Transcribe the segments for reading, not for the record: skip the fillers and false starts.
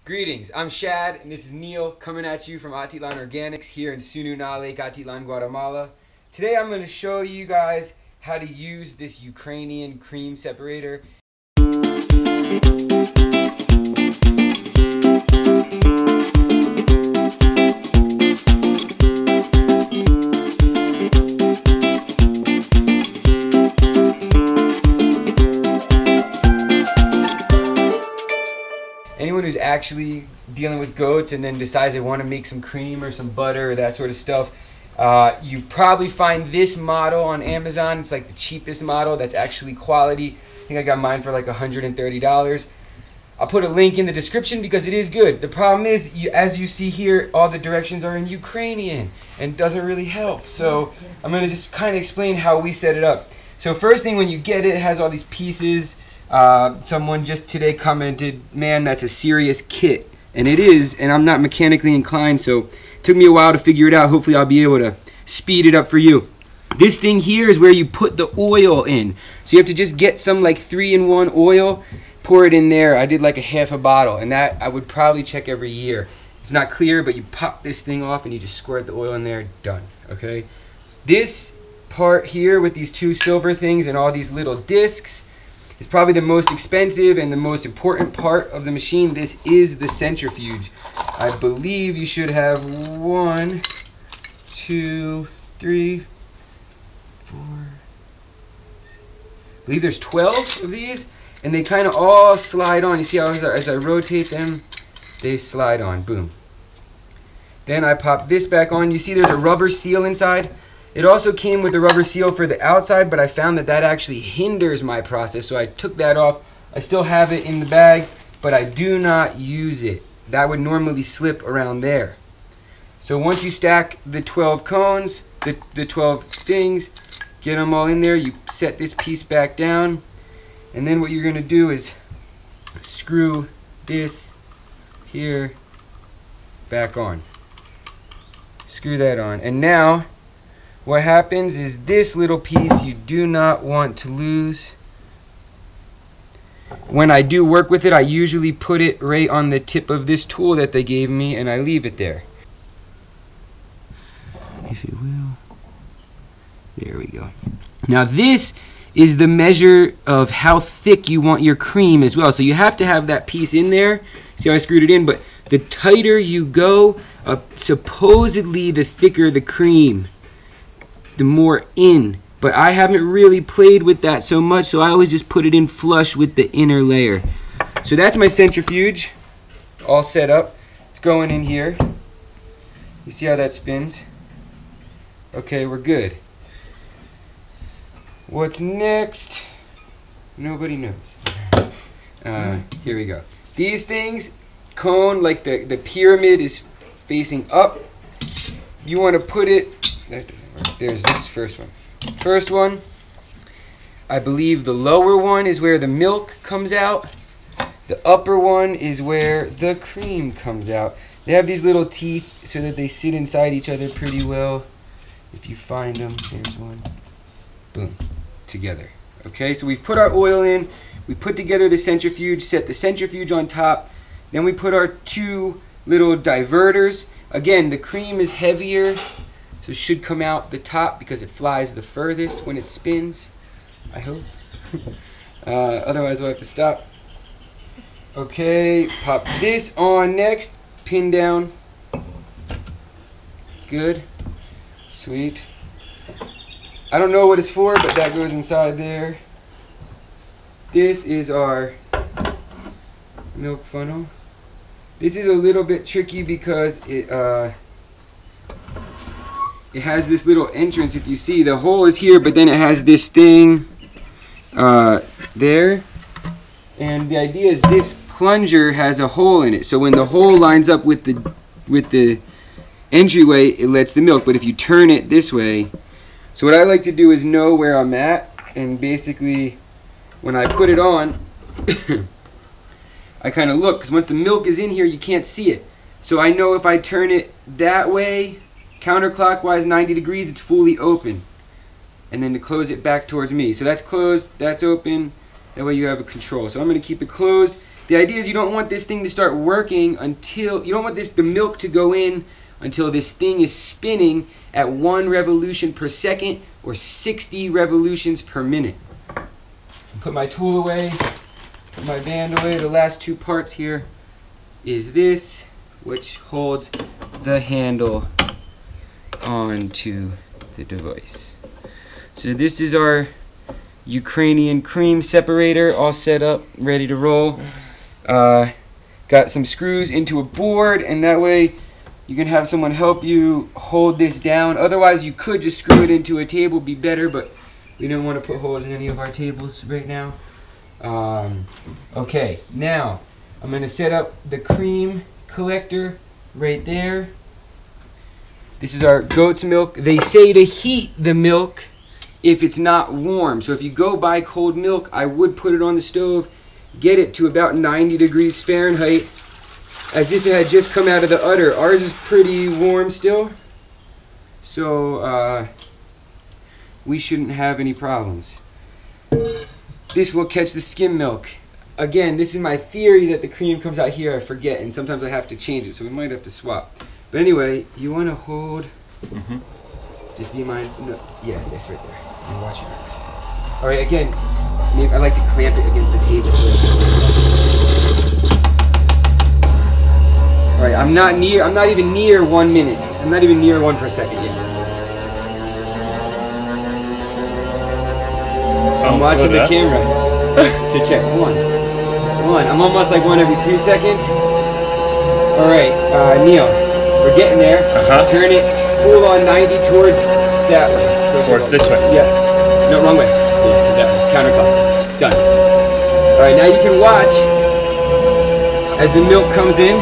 Greetings, I'm Shad, and this is Neil coming at you from Atitlan Organics here in Sununa Lake, Atitlan, Guatemala. Today I'm going to show you guys how to use this Ukrainian cream separator. Anyone who's actually dealing with goats and then decides they want to make some cream or some butter or that sort of stuff, you probably find this model on Amazon. It's like the cheapest model that's actually quality. I think I got mine for like $130. I'll put a link in the description because it is good. The problem is, as you see here, all the directions are in Ukrainian and doesn't really help. So I'm going to just kind of explain how we set it up. So first thing, when you get it, it has all these pieces. Someone just today commented, man, that's a serious kit. And it is, and I'm not mechanically inclined, so it took me a while to figure it out. Hopefully I'll be able to speed it up for you. This thing here is where you put the oil in. So you have to just get some like 3-in-1 oil, pour it in there. I did like a half a bottle, and that I would probably check every year. It's not clear, but you pop this thing off and you just squirt the oil in there, done, okay? This part here with these two silver things and all these little discs, it's probably the most expensive and the most important part of the machine. This is the centrifuge. I believe you should have 1, 2, 3, 4. I believe there's 12 of these, and they kind of all slide on. You see how as I rotate them, they slide on. Boom. Then I pop this back on. You see there's a rubber seal inside. It also came with a rubber seal for the outside, but I found that that actually hinders my process, so I took that off. I still have it in the bag, but I do not use it. That would normally slip around there. So once you stack the 12 cones, the 12 things, get them all in there, you set this piece back down, and then what you're going to do is screw this here back on. Screw that on, and now what happens is this little piece you do not want to lose. When I do work with it, I usually put it right on the tip of this tool that they gave me, and I leave it there. If it will. There we go. Now this is the measure of how thick you want your cream as well. So you have to have that piece in there. See how I screwed it in? But the tighter you go, supposedly the thicker the cream, the more in. But I haven't really played with that so much, so I always just put it in flush with the inner layer. So that's my centrifuge all set up. It's going in here. You see how that spins? Okay, we're good. What's next? Nobody knows. Here we go. These things, cone, like the pyramid is facing up. You want to put it, there's this first one. First one, I believe the lower one is where the milk comes out. The upper one is where the cream comes out. They have these little teeth so that they sit inside each other pretty well. If you find them, there's one. Boom, together. Okay, so we've put our oil in. We put together the centrifuge, set the centrifuge on top. Then we put our two little diverters. Again, the cream is heavier, so it should come out the top because it flies the furthest when it spins, I hope. Otherwise we'll have to stop. Okay, pop this on next, pin down. Good, sweet. I don't know what it's for, but that goes inside there. This is our milk funnel. This is a little bit tricky because it has this little entrance. If you see, the hole is here, but then it has this thing there. And the idea is this plunger has a hole in it. So when the hole lines up with the entryway, it lets the milk. But if you turn it this way, so what I like to do is know where I'm at, and basically when I put it on, I kind of look, because once the milk is in here, you can't see it. So I know if I turn it that way, counterclockwise 90 degrees, it's fully open. And then to close it back towards me. So that's closed, that's open, That way you have a control. So I'm going to keep it closed. The idea is you don't want this thing to start working until, you don't want the milk to go in until this thing is spinning at 1 revolution per second or 60 revolutions per minute. Put my tool away, put my band away. The last 2 parts here is this, which holds the handle onto the device. So this is our Ukrainian cream separator all set up, ready to roll. Got some screws into a board, and that way you can have someone help you hold this down. Otherwise you could just screw it into a table, be better, but we don't want to put holes in any of our tables right now. Okay, now I'm going to set up the cream collector right there. This is our goat's milk. They say to heat the milk if it's not warm. So if you go buy cold milk, I would put it on the stove, get it to about 90 degrees Fahrenheit, as if it had just come out of the udder. Ours is pretty warm still, so we shouldn't have any problems. This will catch the skim milk. Again, this is my theory that the cream comes out here. I forget, and sometimes I have to change it, so we might have to swap. But anyway, you want to hold, just be mindful, no, yeah, this right there. And watch it. All right, again, maybe I like to clamp it against the table. All right, I'm not even near 1 minute. I'm not even near 1 per second yet. I'm watching the camera to check. One. I'm almost like 1 every 2 seconds. All right, Neil, we're getting there. Turn it full on 90 towards that way. Towards this way? Yeah. No, wrong way. Yeah, that way. Counterclock. Done. All right, now you can watch as the milk comes in.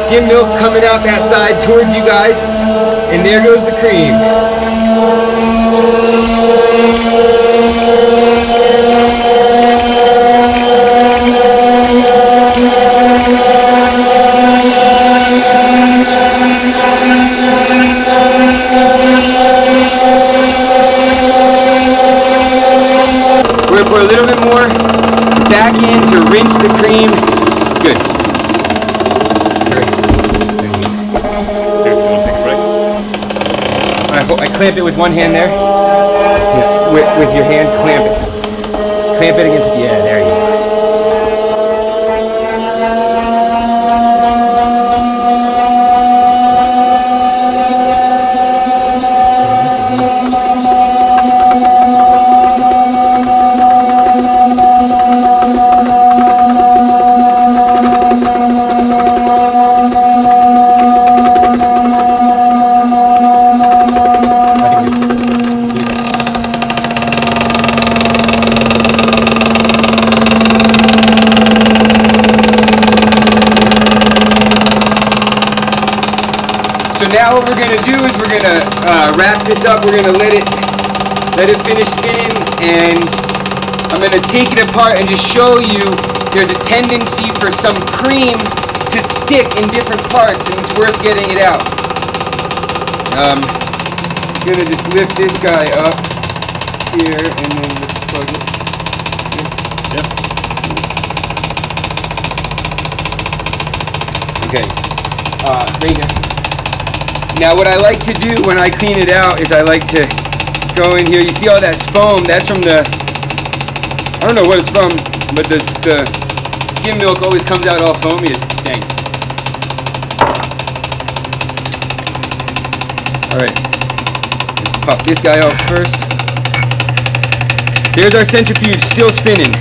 Skim milk coming out that side towards you guys, and there goes the cream. We're going to put a little bit more back in to rinse the cream. Good. I clamp it with one hand there. Yeah. With your hand, clamp it. Clamp it against it. Yeah, there you go. So now what we're going to do is we're going to wrap this up. We're going to let it finish spinning, and I'm going to take it apart and just show you there's a tendency for some cream to stick in different parts, and it's worth getting it out. I'm going to just lift this guy up here and then just plug it. Yep. Okay, right here. Now what I like to do when I clean it out is I like to go in here. You see all that foam? That's from the, I don't know what it's from, but the skim milk always comes out all foamy as dang. Alright, let's pop this guy out first. There's our centrifuge still spinning.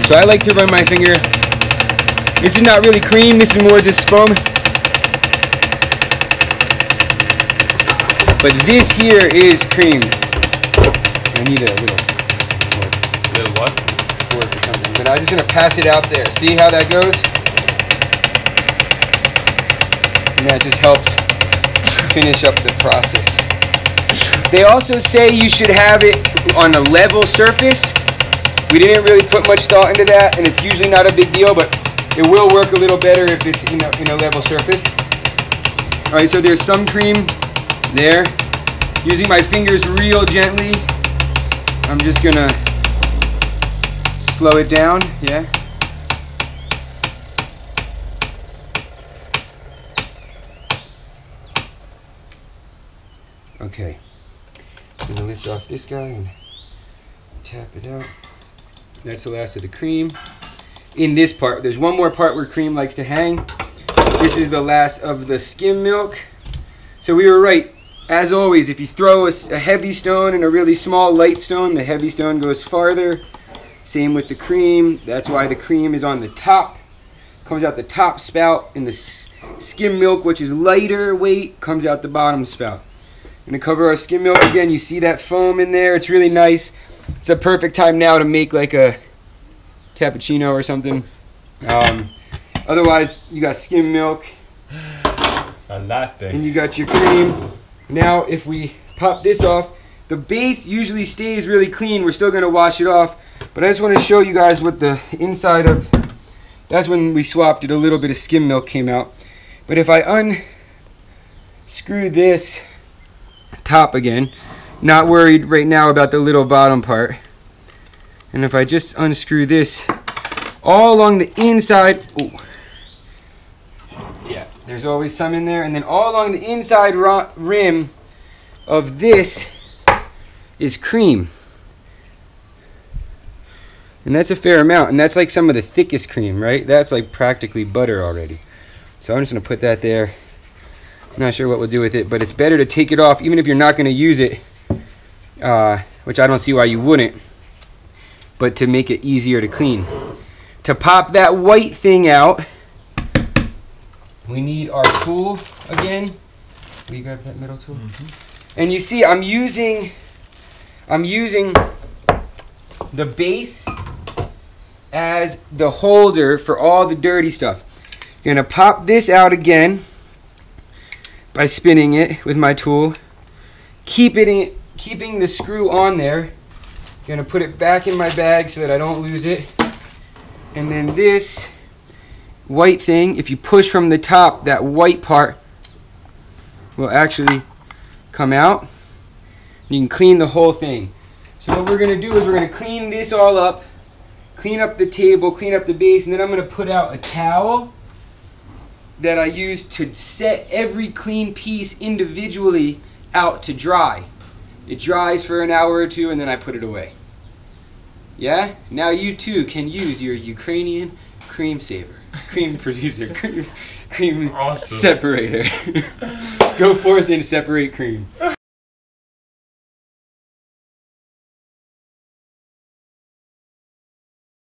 So I like to run my finger. This is not really cream, this is more just foam. But this here is cream. I need a little fork. Little what? Fork or something. But I'm just going to pass it out there. See how that goes? And that just helps finish up the process. They also say you should have it on a level surface. We didn't really put much thought into that, and it's usually not a big deal, but It will work a little better if it's in a level surface. All right, so there's some cream there. Using my fingers real gently, I'm just gonna slow it down, yeah. Okay, I'm gonna lift off this guy and tap it out. That's the last of the cream. In this part, there's one more part where cream likes to hang. This is the last of the skim milk. So we were right. As always, if you throw a heavy stone and a really small light stone, the heavy stone goes farther. Same with the cream. That's why the cream is on the top. Comes out the top spout, and the skim milk, which is lighter weight, comes out the bottom spout. I'm gonna cover our skim milk again. You see that foam in there? It's really nice. It's a perfect time now to make like a cappuccino or something. Otherwise, you got skim milk. A latte. And you got your cream. Now, if we pop this off, the base usually stays really clean. We're still gonna wash it off, but I just want to show you guys what the inside of. That's when we swapped it. A little bit of skim milk came out. But if I unscrew this top again, not worried right now about the little bottom part. And if I just unscrew this, all along the inside, ooh, yeah, there's always some in there, and then all along the inside rim of this is cream. And that's a fair amount, and that's like some of the thickest cream, right? That's like practically butter already. So I'm just gonna put that there. I'm not sure what we'll do with it, but it's better to take it off, even if you're not gonna use it, which I don't see why you wouldn't, but to make it easier to clean. To pop that white thing out, we need our tool again. Will you grab that middle tool? Mm-hmm. And you see I'm using the base as the holder for all the dirty stuff. Gonna pop this out again by spinning it with my tool. Keeping the screw on there. Gonna put it back in my bag so that I don't lose it. And then this white thing, if you push from the top, that white part will actually come out. You can clean the whole thing. So what we're gonna do is we're gonna clean this all up, clean up the table, clean up the base, and then I'm gonna put out a towel that I use to set every clean piece individually out to dry. It dries for an hour or two, and then I put it away. Yeah? Now you too can use your Ukrainian cream saver, cream producer, cream awesome. separator. Go forth and separate cream.